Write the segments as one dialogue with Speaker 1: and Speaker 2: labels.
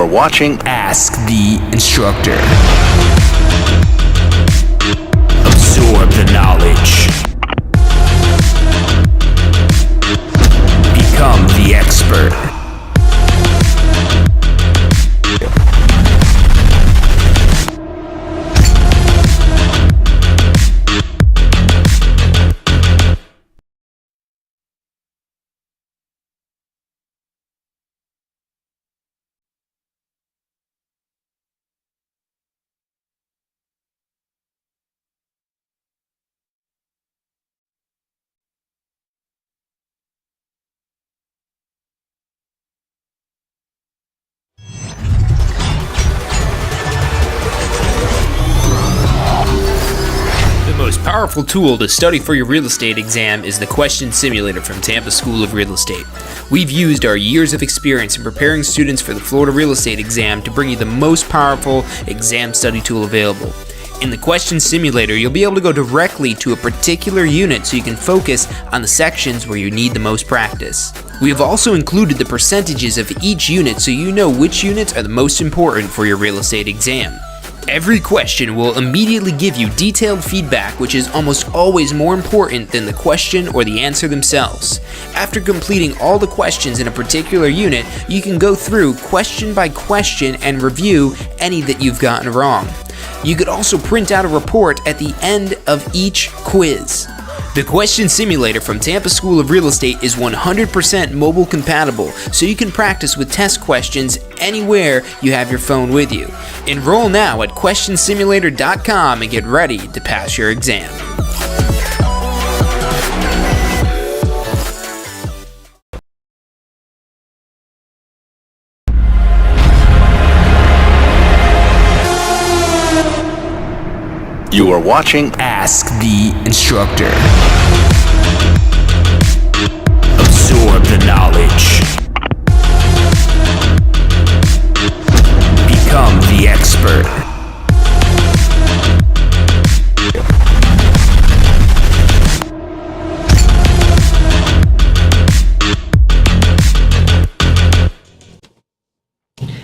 Speaker 1: are watching
Speaker 2: Ask the Instructor. Absorb the knowledge. Become the expert. The most powerful tool to study for your real estate exam is the Question Simulator from Tampa School of Real Estate. We've used our years of experience in preparing students for the Florida real estate exam to bring you the most powerful exam study tool available. In the Question Simulator, you'll be able to go directly to a particular unit so you can focus on the sections where you need the most practice. We have also included the percentages of each unit so you know which units are the most important for your real estate exam. Every question will immediately give you detailed feedback, which is almost always more important than the question or the answer themselves. After completing all the questions in a particular unit, you can go through question by question and review any that you've gotten wrong. You could also print out a report at the end of each quiz. The Question Simulator from Tampa School of Real Estate is 100% mobile compatible, so you can practice with test questions anywhere you have your phone with you. Enroll now at questionsimulator.com and get ready to pass your exam.
Speaker 1: You are watching
Speaker 2: Ask the Instructor. Absorb the knowledge. Become the expert.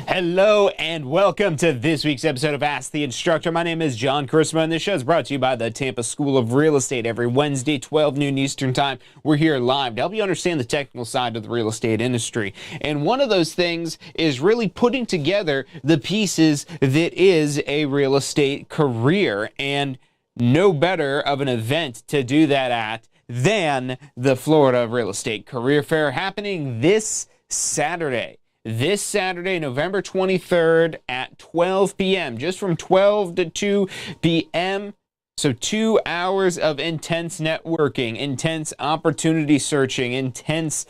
Speaker 2: Hello and welcome to this week's episode of Ask the Instructor. My name is John Charisma and this show is brought to you by the Tampa School of Real Estate. Every Wednesday, 12 noon Eastern Time, we're here live to help you understand the technical side of the real estate industry. And one of those things is really putting together the pieces that is a real estate career. And no better of an event to do that at than the Florida Real Estate Career Fair happening this Saturday. This Saturday, November 23rd at 12 p.m., just from 12 to 2 p.m., so 2 hours of intense networking, intense opportunity searching, intense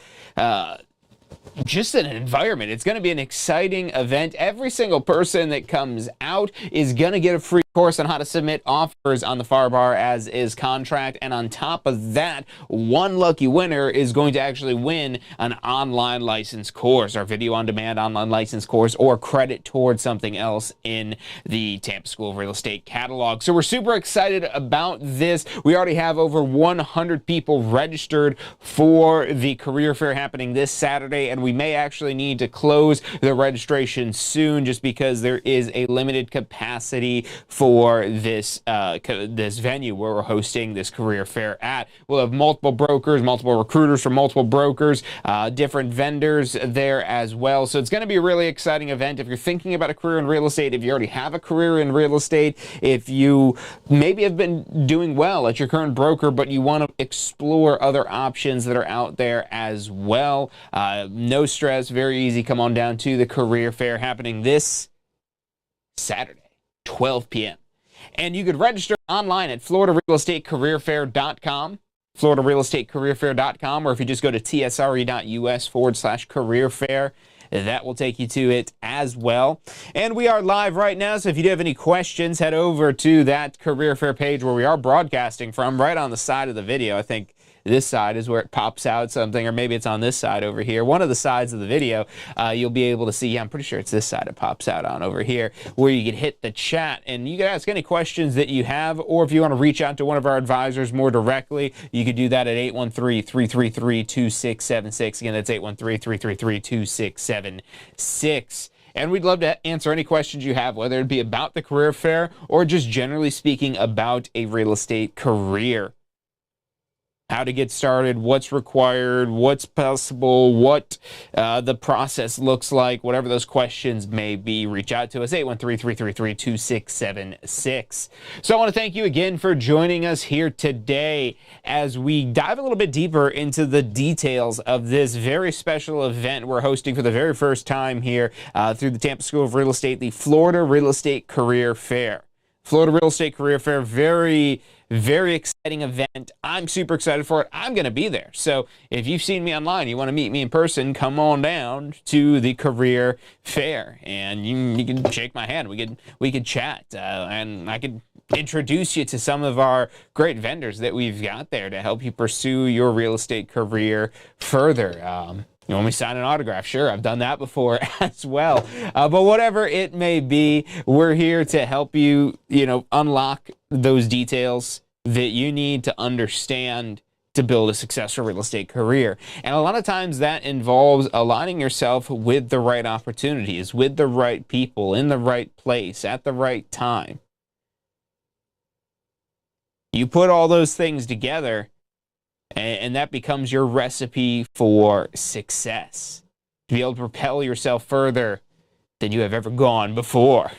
Speaker 2: just an environment. It's going to be an exciting event. Every single person that comes out is going to get a free course on how to submit offers on the FAR Bar as is contract. And on top of that, one lucky winner is going to actually win an online license course, or video on demand online license course, or credit towards something else in the Tampa School of Real Estate catalog. So we're super excited about this. We already have over 100 people registered for the career fair happening this Saturday, and we may actually need to close the registration soon just because there is a limited capacity for this this venue where we're hosting this career fair at. We'll have multiple brokers, multiple recruiters from multiple brokers, different vendors there as well. So it's going to be a really exciting event. If you're thinking about a career in real estate, if you already have a career in real estate, if you maybe have been doing well at your current broker, but you want to explore other options that are out there as well, no stress, very easy. Come on down to the career fair happening this Saturday, 12 p.m. And you could register online at floridarealestatecareerfair.com, floridarealestatecareerfair.com, or if you just go to tsre.us/career fair, that will take you to it as well. And we are live right now, so if you do have any questions, head over to that career fair page where we are broadcasting from, right on the side of the video. I think this side is where it pops out something, or maybe it's on this side over here. One of the sides of the video, you'll be able to see, yeah, I'm pretty sure it's this side it pops out on over here, where you can hit the chat and you can ask any questions that you have, or if you want to reach out to one of our advisors more directly, you could do that at 813-333-2676. Again, that's 813-333-2676. And we'd love to answer any questions you have, whether it be about the career fair or just generally speaking about a real estate career. How to get started, what's required, what's possible, what the process looks like, whatever those questions may be. Reach out to us, 813-333-2676. So I want to thank you again for joining us here today as we dive a little bit deeper into the details of this very special event we're hosting for the very first time here through the Tampa School of Real Estate, the Florida Real Estate Career Fair. Florida Real Estate Career Fair, very exciting event. I'm super excited for it. I'm going to be there. So if you've seen me online, you want to meet me in person, come on down to the career fair and you can shake my hand. We could chat and I could introduce you to some of our great vendors that we've got there to help you pursue your real estate career further. You want me to sign an autograph? Sure, I've done that before as well. But whatever it may be, we're here to help you, unlock those details that you need to understand to build a successful real estate career. And a lot of times that involves aligning yourself with the right opportunities, with the right people, in the right place, at the right time. You put all those things together, and that becomes your recipe for success. To be able to propel yourself further than you have ever gone before.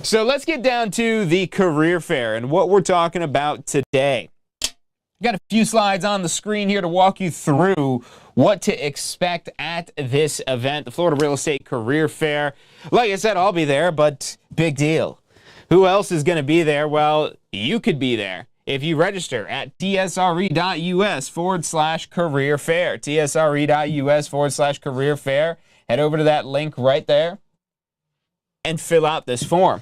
Speaker 2: So let's get down to the career fair and what we're talking about today. Got a few slides on the screen here to walk you through what to expect at this event, the Florida Real Estate Career Fair. Like I said, I'll be there, but big deal. Who else is going to be there? Well, you could be there if you register at tsre.us/career fair. tsre.us/career fair. Head over to that link right there and fill out this form.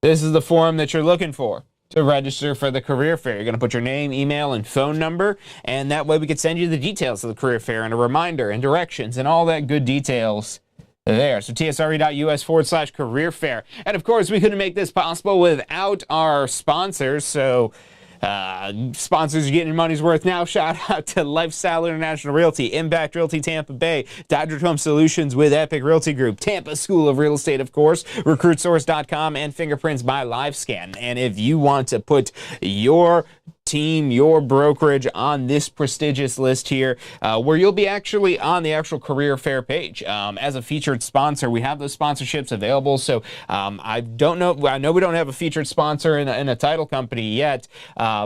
Speaker 2: This is the form that you're looking for to register for the career fair. You're going to put your name, email, and phone number, and that way we can send you the details of the career fair and a reminder and directions and all that good details there. So tsre.us/career fair. And of course, we couldn't make this possible without our sponsors. So sponsors are getting your money's worth now. Shout out to Lifestyle International Realty, Impact Realty Tampa Bay, Dodger Home Solutions with Epic Realty Group, Tampa School of Real Estate, of course, RecruitSource.com, and Fingerprints by LiveScan. And if you want to put your team, your brokerage on this prestigious list here, where you'll be actually on the actual career fair page as a featured sponsor. We have those sponsorships available. So I know we don't have a featured sponsor in a title company yet.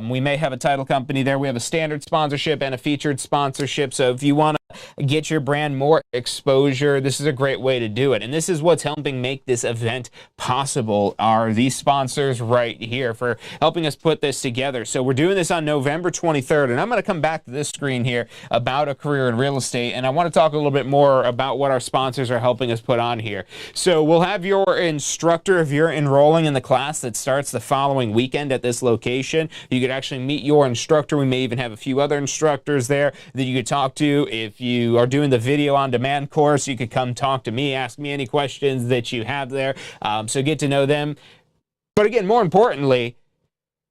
Speaker 2: We may have a title company there. We have a standard sponsorship and a featured sponsorship. So if you want to get your brand more exposure, this is a great way to do it. And this is what's helping make this event possible, are these sponsors right here for helping us put this together. So we're doing this on November 23rd, and I'm going to come back to this screen here about a career in real estate, and I want to talk a little bit more about what our sponsors are helping us put on here. So we'll have your instructor, if you're enrolling in the class that starts the following weekend at this location. You could actually meet your instructor. We may even have a few other instructors there that you could talk to. If you are doing the video on demand course, you could come talk to me, ask me any questions that you have there. So get to know them. But again, more importantly,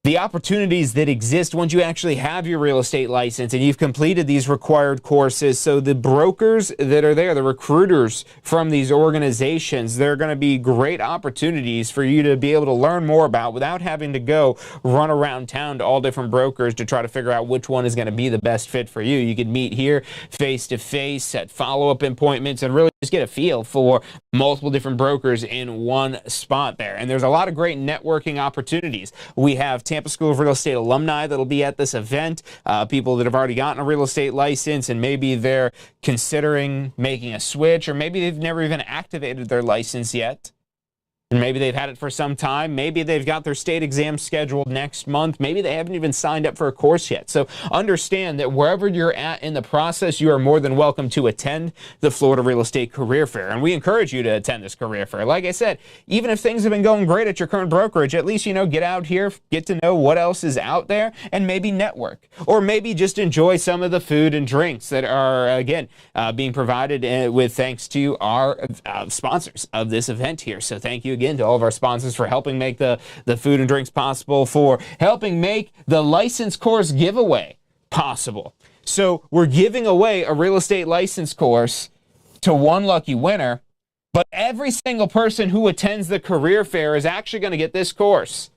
Speaker 2: the opportunities that exist once you actually have your real estate license and you've completed these required courses. So the brokers that are there, the recruiters from these organizations, they're going to be great opportunities for you to be able to learn more about without having to go run around town to all different brokers to try to figure out which one is going to be the best fit for you. You can meet here face to face, set follow-up appointments, and really just get a feel for multiple different brokers in one spot there. And there's a lot of great networking opportunities. We have Tampa School of Real Estate alumni that'll be at this event, people that have already gotten a real estate license and maybe they're considering making a switch, or maybe they've never even activated their license yet. And maybe they've had it for some time. Maybe they've got their state exam scheduled next month. Maybe they haven't even signed up for a course yet. So understand that wherever you're at in the process, you are more than welcome to attend the Florida Real Estate Career Fair. And we encourage you to attend this career fair. Like I said, even if things have been going great at your current brokerage, at least, get out here, get to know what else is out there, and maybe network. Or maybe just enjoy some of the food and drinks that are, again, being provided with thanks to our sponsors of this event here. So thank you again to all of our sponsors for helping make the food and drinks possible, for helping make the license course giveaway possible. So we're giving away a real estate license course to one lucky winner But every single person who attends the career fair is actually going to get this course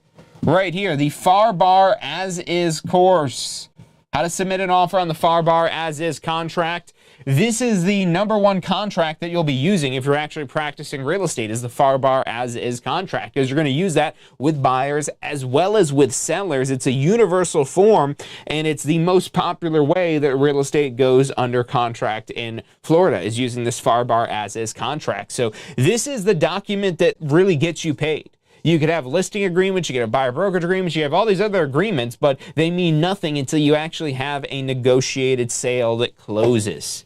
Speaker 2: right here, the FAR/BAR As Is course. How to submit an offer on the FAR/BAR As Is contract. This is the #1 contract that you'll be using if you're actually practicing real estate, is the FAR/BAR As Is contract, because you're going to use that with buyers as well as with sellers. It's a universal form, and it's the most popular way that real estate goes under contract in Florida, is using this FAR/BAR As Is contract. So this is the document that really gets you paid. You could have listing agreements, you could have buyer brokerage agreements, you have all these other agreements, but they mean nothing until you actually have a negotiated sale that closes.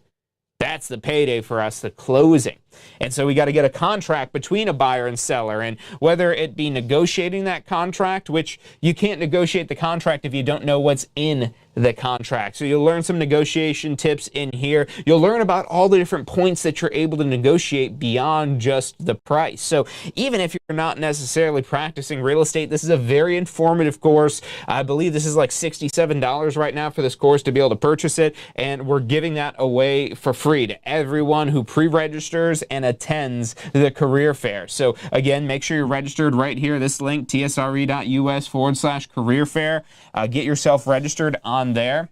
Speaker 2: That's the payday for us, the closing. And so we got to get a contract between a buyer and seller, and whether it be negotiating that contract, which you can't negotiate the contract if you don't know what's in the contract. So you'll learn some negotiation tips in here. You'll learn about all the different points that you're able to negotiate beyond just the price. So even if you're not necessarily practicing real estate, this is a very informative course. I believe this is like $67 right now for this course to be able to purchase it, and we're giving that away for free to everyone who pre-registers and attends the career fair. So again, make sure you're registered right here. This link, tsre.us/career fair. Get yourself registered on there,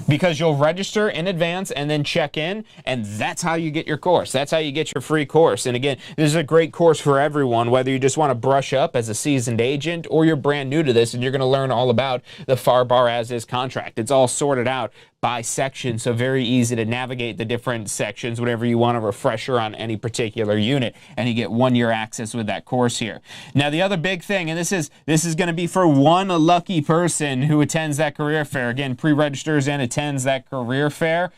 Speaker 2: because you'll register in advance and then check in, and that's how you get your course. That's how you get your free course. And again, this is a great course for everyone, whether you just want to brush up as a seasoned agent or you're brand new to this and you're going to learn all about the FAR/BAR As Is contract. It's all sorted out by section, so very easy to navigate the different sections whenever you want a refresher on any particular unit, and you get 1-year access with that course here. Now the other big thing, and this is going to be for one lucky person who attends that career fair, again, pre-registers and attends that career fair,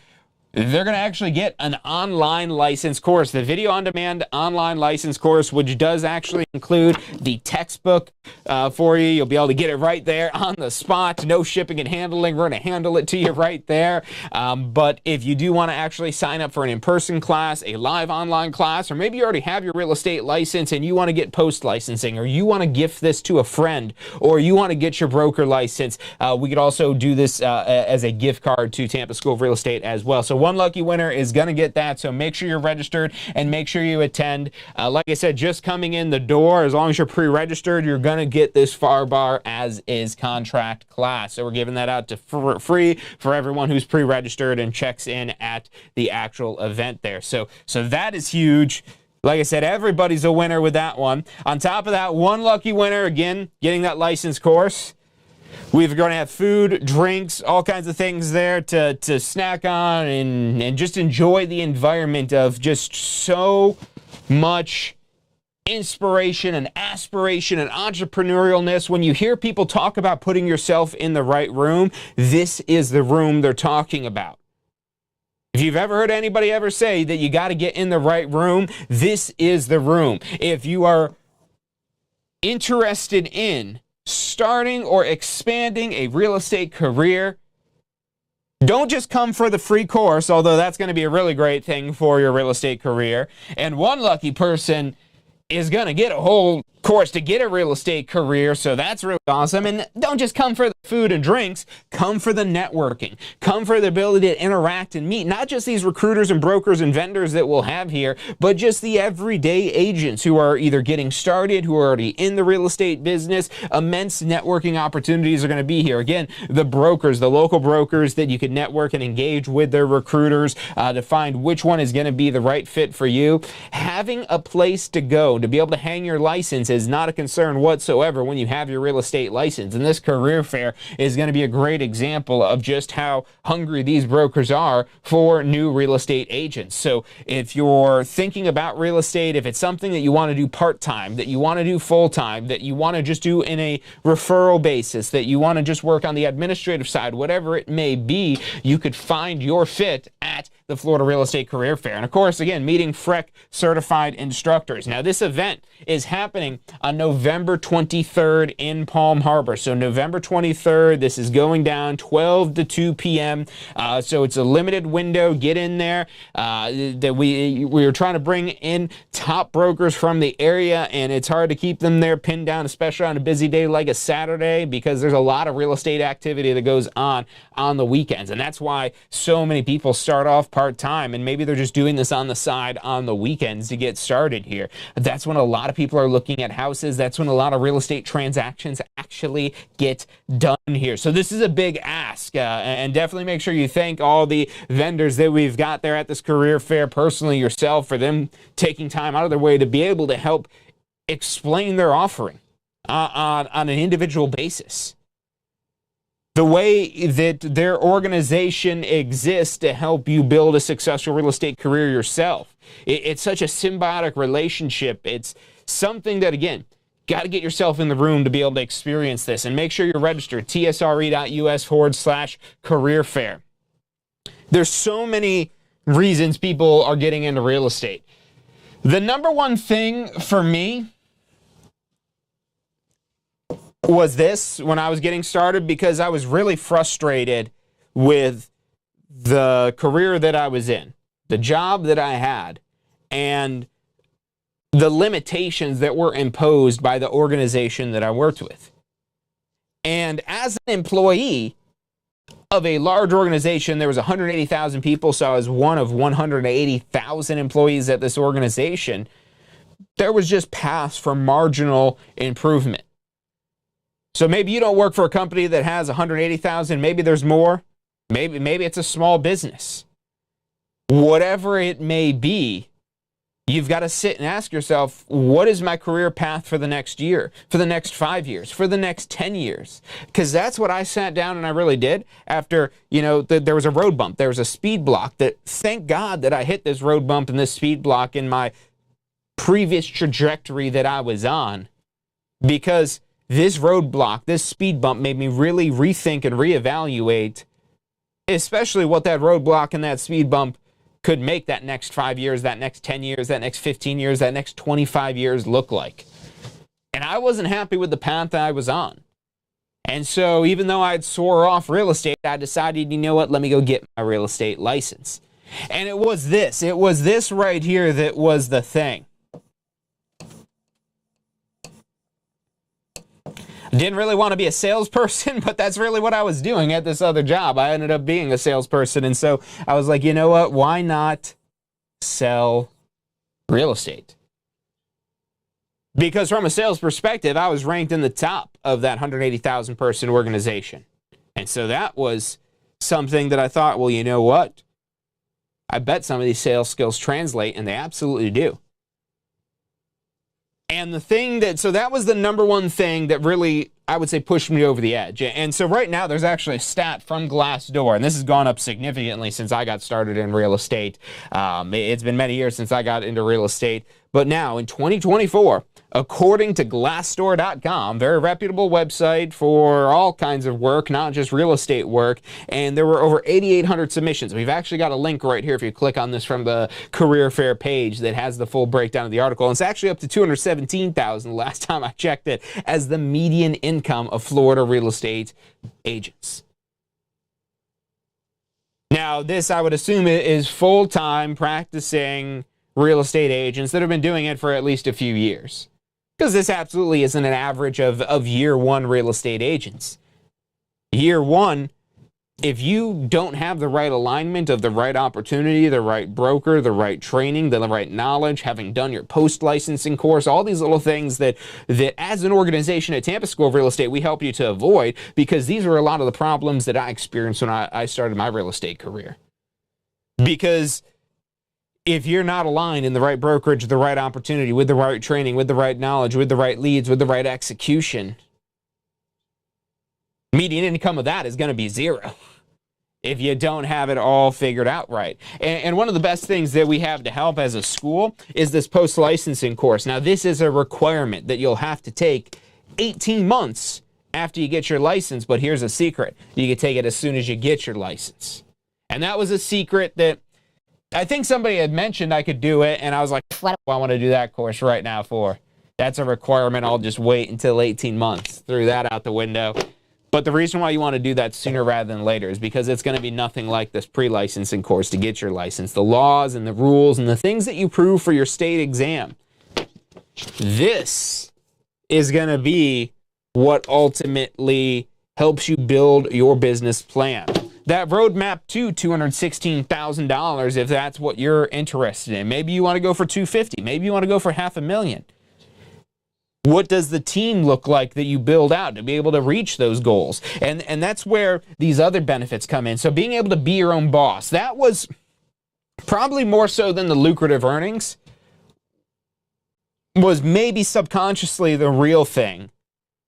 Speaker 2: they're going to actually get an online license course, the video on demand online license course, which does actually include the textbook for you. You'll be able to get it right there on the spot. No shipping and handling. We're going to handle it to you right there. But if you do want to actually sign up for an in-person class, a live online class, or maybe you already have your real estate license and you want to get post licensing, or you want to gift this to a friend, or you want to get your broker license, we could also do this as a gift card to Tampa School of Real Estate as well. So one lucky winner is going to get that, so make sure you're registered and make sure you attend. Like I said, just coming in the door, as long as you're pre-registered, you're going to get this FAR/BAR As Is contract class. So we're giving that out to free for everyone who's pre-registered and checks in at the actual event there. So that is huge. Like I said, everybody's a winner with that one. On top of that, one lucky winner, again, getting that license course. We're going to have food, drinks, all kinds of things there to snack on and just enjoy the environment of just so much inspiration and aspiration and entrepreneurialness. When you hear people talk about putting yourself in the right room, this is the room they're talking about. If you've ever heard anybody ever say that you got to get in the right room, this is the room. If you are interested in starting or expanding a real estate career, don't just come for the free course, although that's going to be a really great thing for your real estate career. And one lucky person is going to get a whole course to get a real estate career, so that's really awesome. And don't just come for the food and drinks, come for the networking. Come for the ability to interact and meet not just these recruiters and brokers and vendors that we'll have here, but just the everyday agents who are either getting started, who are already in the real estate business. Immense networking opportunities are going to be here. Again, the brokers, the local brokers that you can network and engage with their recruiters to find which one is going to be the right fit for you. Having a place to go, to be able to hang your license is not a concern whatsoever when you have your real estate license. And this career fair is going to be a great example of just how hungry these brokers are for new real estate agents. So if you're thinking about real estate, if it's something that you want to do part-time, that you want to do full-time, that you want to just do in a referral basis, that you want to just work on the administrative side, whatever it may be, you could find your fit at the Florida Real Estate Career Fair. And of course, again, meeting FREC certified instructors. Now, this event is happening on November 23rd in Palm Harbor. So November 23rd, this is going down 12 to 2 p.m. So it's a limited window. Get in there. That we are trying to bring in top brokers from the area, and it's hard to keep them there pinned down, especially on a busy day like a Saturday, because there's a lot of real estate activity that goes on the weekends. And that's why so many people start off part-time, and maybe they're just doing this on the side on the weekends to get started here. That's when a lot of people are looking at houses. That's when a lot of real estate transactions actually get done here. So this is a big ask, and definitely make sure you thank all the vendors that we've got there at this career fair, personally yourself, for them taking time out of their way to be able to help explain their offering on an individual basis. The way that their organization exists to help you build a successful real estate career yourself. It's such a symbiotic relationship. It's something that, again, got to get yourself in the room to be able to experience this. And make sure you're registered, tsre.us/career fair. There's so many reasons people are getting into real estate. The number one thing for me was this when I was getting started, because I was really frustrated with the career that I was in, the job that I had, and the limitations that were imposed by the organization that I worked with. And as an employee of a large organization, there was 180,000 people, so I was one of 180,000 employees at this organization. There was just paths for marginal improvement. So maybe you don't work for a company that has 180,000, maybe there's more, maybe it's a small business. Whatever it may be, you've got to sit and ask yourself, what is my career path for the next year, for the next 5 years, for the next 10 years? Because that's what I sat down and I really did after, there was a road bump, there was a speed block that, thank God that I hit this road bump and this speed block in my previous trajectory that I was on, because this roadblock, this speed bump made me really rethink and reevaluate, especially what that roadblock and that speed bump could make that next 5 years, that next 10 years, that next 15 years, that next 25 years look like. And I wasn't happy with the path that I was on. And so even though I'd swore off real estate, I decided, you know what, let me go get my real estate license. And it was this right here that was the thing. Didn't really want to be a salesperson, but that's really what I was doing at this other job. I ended up being a salesperson, and so I was like, you know what? Why not sell real estate? Because from a sales perspective, I was ranked in the top of that 180,000 person organization. And so that was something that I thought, well, you know what? I bet some of these sales skills translate, and they absolutely do. And so that was the number one thing that really, I would say, pushed me over the edge. And so right now, there's actually a stat from Glassdoor, and this has gone up significantly since I got started in real estate. It's been many years since I got into real estate. But now, in 2024, according to Glassdoor.com, very reputable website for all kinds of work, not just real estate work, and there were over 8,800 submissions. We've actually got a link right here if you click on this from the career fair page that has the full breakdown of the article. And it's actually up to 217,000 last time I checked it as the median income of Florida real estate agents. Now, this, I would assume, is full-time practicing real estate agents that have been doing it for at least a few years. Because this absolutely isn't an average of year one real estate agents. Year one, if you don't have the right alignment of the right opportunity, the right broker, the right training, the right knowledge, having done your post-licensing course, all these little things that as an organization at Tampa School of Real Estate, we help you to avoid, because these are a lot of the problems that I experienced when I started my real estate career. Because if you're not aligned in the right brokerage, the right opportunity, with the right training, with the right knowledge, with the right leads, with the right execution, median income of that is going to be zero if you don't have it all figured out right. And one of the best things that we have to help as a school is this post-licensing course. Now, this is a requirement that you'll have to take 18 months after you get your license, but here's a secret. You can take it as soon as you get your license. And that was a secret that I think somebody had mentioned I could do it, and I was like, what do I want to do that course right now for? That's a requirement. I'll just wait until 18 months. Threw that out the window. But the reason why you want to do that sooner rather than later is because it's going to be nothing like this pre-licensing course to get your license. The laws and the rules and the things that you prove for your state exam. This is going to be what ultimately helps you build your business plan. that roadmap to $216,000 if that's what you're interested in. Maybe you want to go for $250,000. Maybe you want to go for $500,000. What does the team look like that you build out to be able to reach those goals? And that's where these other benefits come in. So being able to be your own boss, that was probably more so than the lucrative earnings, was maybe subconsciously the real thing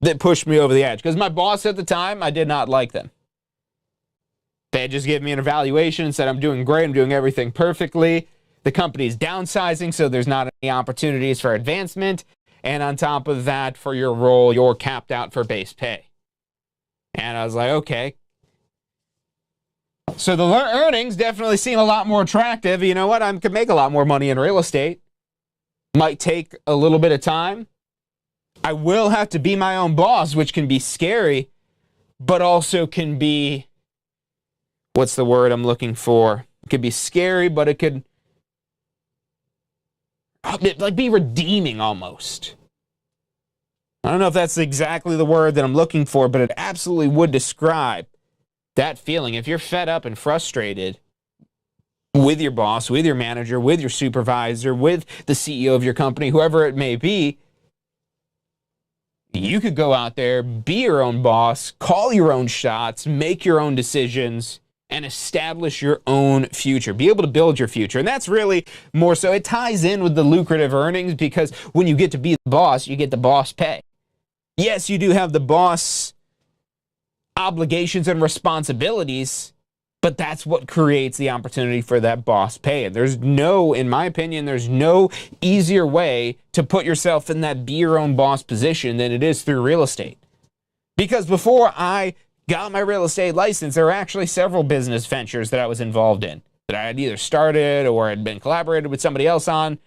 Speaker 2: that pushed me over the edge. Because my boss at the time, I did not like them. They had just given me an evaluation and said, I'm doing great, I'm doing everything perfectly. The company's downsizing, so there's not any opportunities for advancement. And on top of that, for your role, you're capped out for base pay. And I was like, okay. So the earnings definitely seem a lot more attractive. You know what? I could make a lot more money in real estate. Might take a little bit of time. I will have to be my own boss, which can be scary, but also can be, what's the word I'm looking for? It could be scary, but it could like be redeeming almost. I don't know if that's exactly the word that I'm looking for, but it absolutely would describe that feeling. If you're fed up and frustrated with your boss, with your manager, with your supervisor, with the CEO of your company, whoever it may be, you could go out there, be your own boss, call your own shots, make your own decisions, and establish your own future. Be able to build your future. And that's really more so. It ties in with the lucrative earnings because when you get to be the boss, you get the boss pay. Yes, you do have the boss obligations and responsibilities, but that's what creates the opportunity for that boss pay. And there's no, in my opinion, there's no easier way to put yourself in that be your own boss position than it is through real estate. Because before I got my real estate license, there were actually several business ventures that I was involved in that I had either started or had been collaborated with somebody else on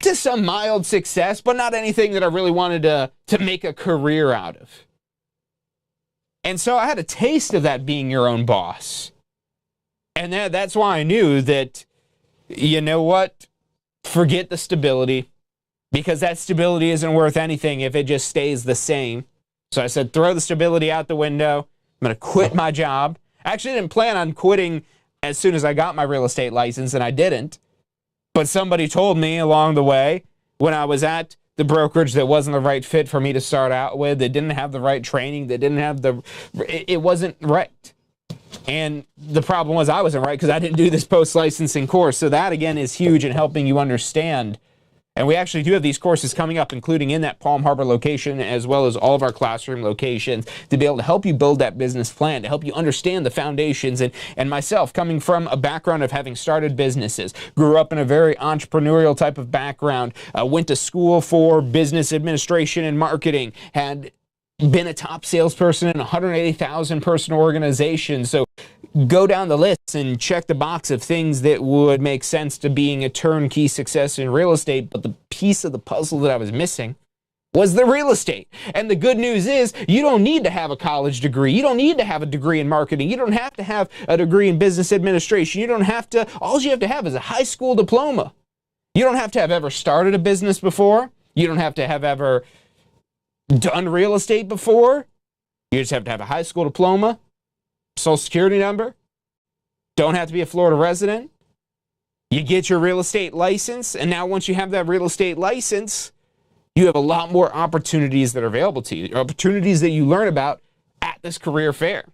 Speaker 2: to some mild success, but not anything that I really wanted to make a career out of. And so I had a taste of that being your own boss. And that's why I knew that, you know what, forget the stability, because that stability isn't worth anything if it just stays the same. So I said, throw the stability out the window. I'm going to quit my job. I actually didn't plan on quitting as soon as I got my real estate license, and I didn't. But somebody told me along the way when I was at the brokerage that wasn't the right fit for me to start out with, that didn't have the right training, that didn't have it wasn't right. And the problem was I wasn't right because I didn't do this post-licensing course. So that, again, is huge in helping you understand. And we actually do have these courses coming up, including in that Palm Harbor location, as well as all of our classroom locations, to be able to help you build that business plan, to help you understand the foundations. And myself, coming from a background of having started businesses, grew up in a very entrepreneurial type of background, went to school for business administration and marketing, had been a top salesperson in a 180,000 person organization. So go down the list and check the box of things that would make sense to being a turnkey success in real estate. But the piece of the puzzle that I was missing was the real estate. And the good news is you don't need to have a college degree. You don't need to have a degree in marketing. You don't have to have a degree in business administration. You don't have to, all you have to have is a high school diploma. You don't have to have ever started a business before. You don't have to have ever done real estate before. You just have to have a high school diploma, social security number, don't have to be a Florida resident. You get your real estate license, and now once you have that real estate license, you have a lot more opportunities that are available to you, opportunities that you learn about at this career fair.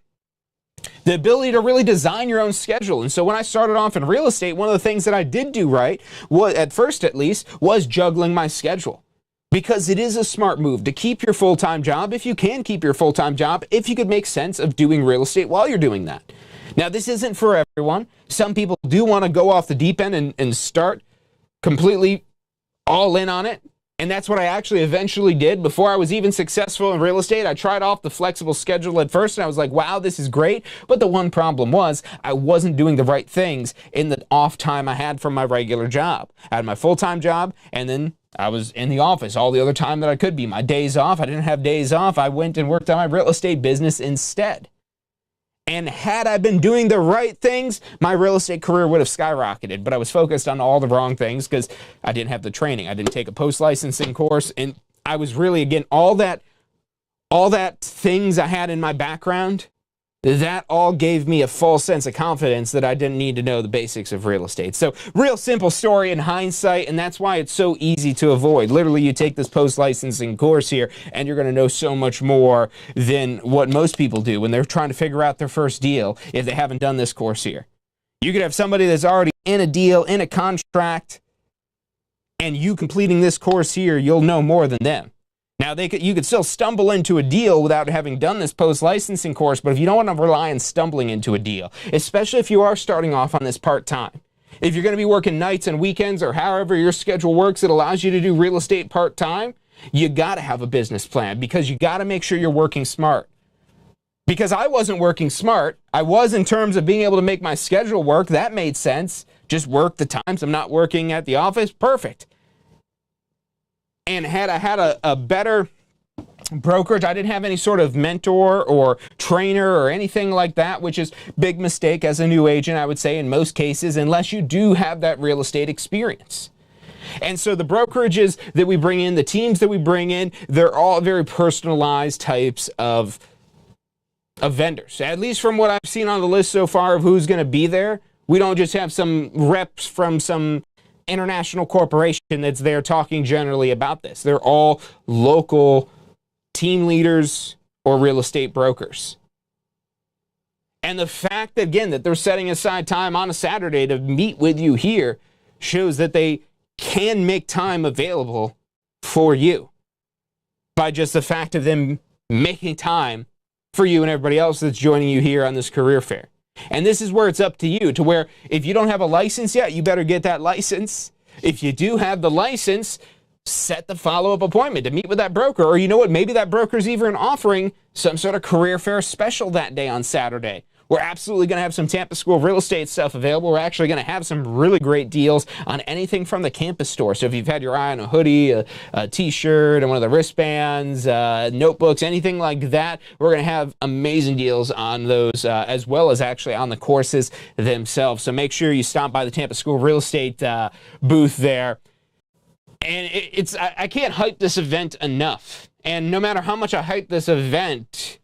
Speaker 2: The ability to really design your own schedule. And so when I started off in real estate, one of the things that I did do right, was, at first at least, was juggling my schedule. Because it is a smart move to keep your full-time job, if you can keep your full-time job, if you could make sense of doing real estate while you're doing that. Now, this isn't for everyone. Some people do want to go off the deep end and start completely all in on it. And that's what I actually eventually did. Before I was even successful in real estate, I tried off the flexible schedule at first, and I was like, wow, this is great. But the one problem was I wasn't doing the right things in the off time I had from my regular job. I had my full-time job, and then I was in the office all the other time that I could be. My days off, I didn't have days off. I went and worked on my real estate business instead. And had I been doing the right things, my real estate career would have skyrocketed. But I was focused on all the wrong things because I didn't have the training. I didn't take a post-licensing course. And I was really, again, all that things I had in my background that all gave me a false sense of confidence that I didn't need to know the basics of real estate. So real simple story in hindsight, and that's why it's so easy to avoid. Literally, you take this post-licensing course here, and you're going to know so much more than what most people do when they're trying to figure out their first deal if they haven't done this course here. You could have somebody that's already in a deal, in a contract, and you completing this course here, you'll know more than them. Now, you could still stumble into a deal without having done this post-licensing course, but if you don't want to rely on stumbling into a deal, especially if you are starting off on this part-time, if you're going to be working nights and weekends or however your schedule works, it allows you to do real estate part-time, you got to have a business plan because you got to make sure you're working smart. Because I wasn't working smart. I was in terms of being able to make my schedule work. That made sense. Just work the times I'm not working at the office. Perfect. And had I had a better brokerage, I didn't have any sort of mentor or trainer or anything like that, which is a big mistake as a new agent, I would say, in most cases, unless you do have that real estate experience. And so the brokerages that we bring in, the teams that we bring in, they're all very personalized types of vendors. At least from what I've seen on the list so far of who's going to be there, we don't just have some reps from some international corporation that's there talking generally about this. They're all local team leaders or real estate brokers. And the fact, again, that they're setting aside time on a Saturday to meet with you here shows that they can make time available for you by just the fact of them making time for you and everybody else that's joining you here on this career fair. And this is where it's up to you, to where if you don't have a license yet, you better get that license. If you do have the license, set the follow-up appointment to meet with that broker. Or you know what, maybe that broker's even offering some sort of career fair special that day on Saturday. We're absolutely going to have some Tampa School of Real Estate stuff available. We're actually going to have some really great deals on anything from the campus store. So if you've had your eye on a hoodie, a t-shirt, and one of the wristbands, notebooks, anything like that, we're going to have amazing deals on those, as well as actually on the courses themselves. So make sure you stop by the Tampa School of Real Estate booth there. And I can't hype this event enough. And no matter how much I hype this event,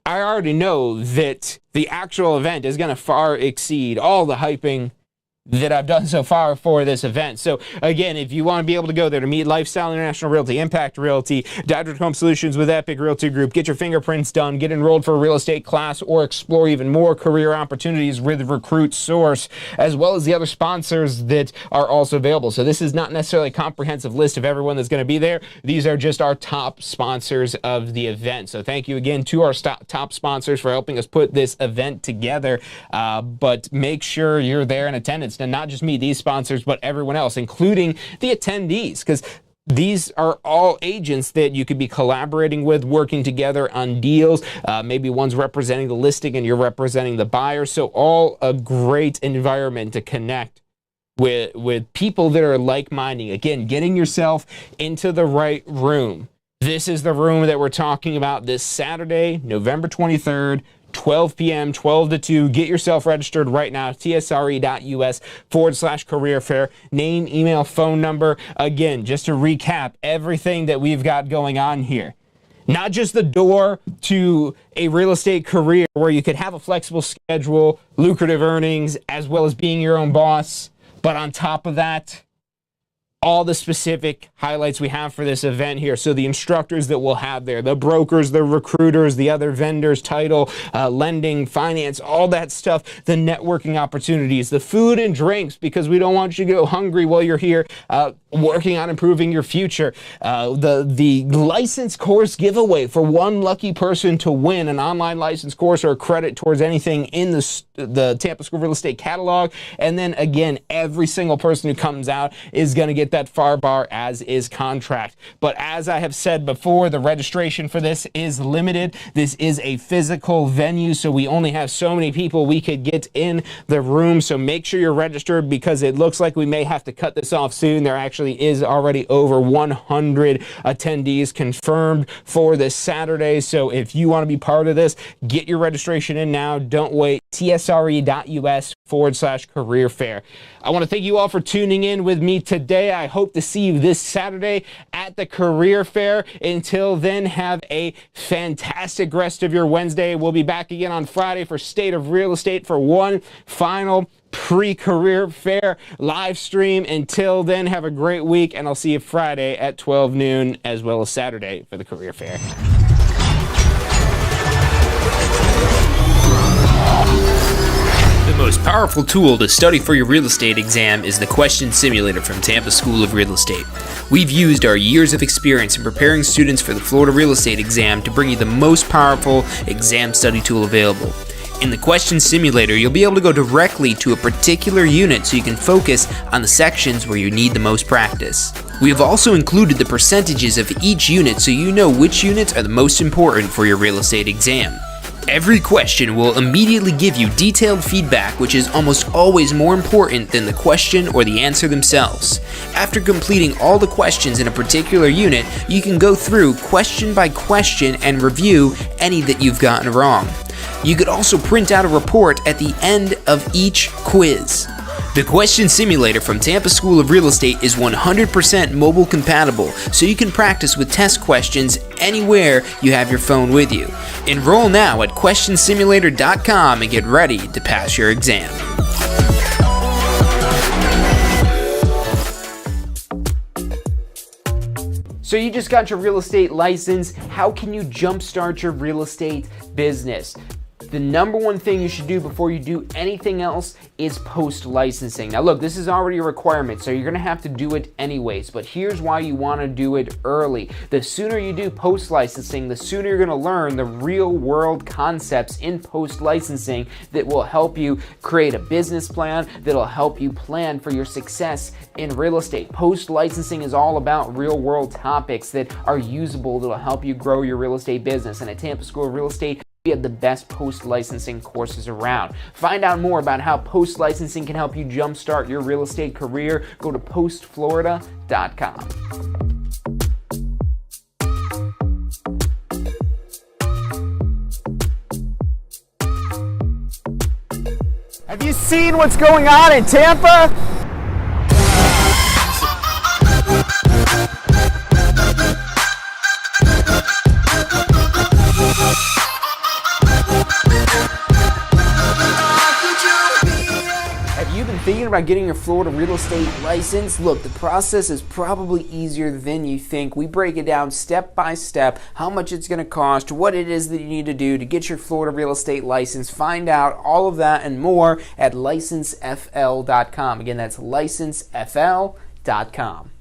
Speaker 2: I already know that the actual event is going to far exceed all the hyping that I've done so far for this event. So again, if you want to be able to go there to meet Lifestyle International Realty, Impact Realty, Dodger Home Solutions with Epic Realty Group, get your fingerprints done, get enrolled for a real estate class, or explore even more career opportunities with Recruit Source, as well as the other sponsors that are also available. So this is not necessarily a comprehensive list of everyone that's going to be there. These are just our top sponsors of the event. So thank you again to our top sponsors for helping us put this event together. But make sure you're there in attendance. And not just me, these sponsors, but everyone else, including the attendees, because these are all agents that you could be collaborating with, working together on deals. Maybe one's representing the listing and you're representing the buyer. So all a great environment to connect with people that are like-minded. Again, getting yourself into the right room. This is the room that we're talking about this Saturday, November 23rd, 12 p.m., 12 to 2. Get yourself registered right now, tsre.us/career fair. Name, email, phone number. Again, just to recap everything that we've got going on here. Not just the door to a real estate career where you could have a flexible schedule, lucrative earnings, as well as being your own boss. But on top of that, all the specific highlights we have for this event here. So the instructors that we'll have there, the brokers, the recruiters, the other vendors, title, lending, finance, all that stuff, the networking opportunities, the food and drinks, because we don't want you to go hungry while you're here working on improving your future. The license course giveaway for one lucky person to win an online license course or a credit towards anything in the Tampa School Real Estate catalog. And then again, every single person who comes out is going to get that FAR bar as is contract. But as I have said before, the registration for this is limited. This is a physical venue, so we only have so many people we could get in the room. So make sure you're registered, because it looks like we may have to cut this off soon. There actually is already over 100 attendees confirmed for this Saturday. So if you want to be part of this, get your registration in now. Don't wait. tsre.us/career fair. I want to thank you all for tuning in with me today. I I hope to see you this Saturday at the career fair. Until then, have a fantastic rest of your Wednesday. We'll be back again on Friday for State of Real Estate for one final pre-career fair live stream. Until then, have a great week, and I'll see you Friday at 12 noon as well as Saturday for the career fair.
Speaker 3: The most powerful tool to study for your real estate exam is the Question Simulator from Tampa School of Real Estate. We've used our years of experience in preparing students for the Florida real estate exam to bring you the most powerful exam study tool available. In the Question Simulator, you'll be able to go directly to a particular unit so you can focus on the sections where you need the most practice. We have also included the percentages of each unit so you know which units are the most important for your real estate exam. Every question will immediately give you detailed feedback, which is almost always more important than the question or the answer themselves. After completing all the questions in a particular unit, you can go through question by question and review any that you've gotten wrong. You could also print out a report at the end of each quiz. The Question Simulator from Tampa School of Real Estate is 100% mobile compatible, so you can practice with test questions anywhere you have your phone with you. Enroll now at questionsimulator.com and get ready to pass your exam.
Speaker 2: So you just got your real estate license. How can you jumpstart your real estate business? The number one thing you should do before you do anything else is post-licensing. Now look, this is already a requirement, so you're gonna have to do it anyways, but here's why you wanna do it early. The sooner you do post-licensing, the sooner you're gonna learn the real world concepts in post-licensing that will help you create a business plan, that'll help you plan for your success in real estate. Post-licensing is all about real world topics that are usable, that'll help you grow your real estate business. And at Tampa School of Real Estate, we have the best post-licensing courses around. Find out more about how post-licensing can help you jumpstart your real estate career. Go to postflorida.com.
Speaker 4: Have you seen what's going on in Tampa?
Speaker 2: Have you been thinking about getting your Florida real estate license? Look, the process is probably easier than you think. We break it down step by step, how much it's going to cost, what it is that you need to do to get your Florida real estate license. Find out all of that and more at licensefl.com. Again, that's licensefl.com.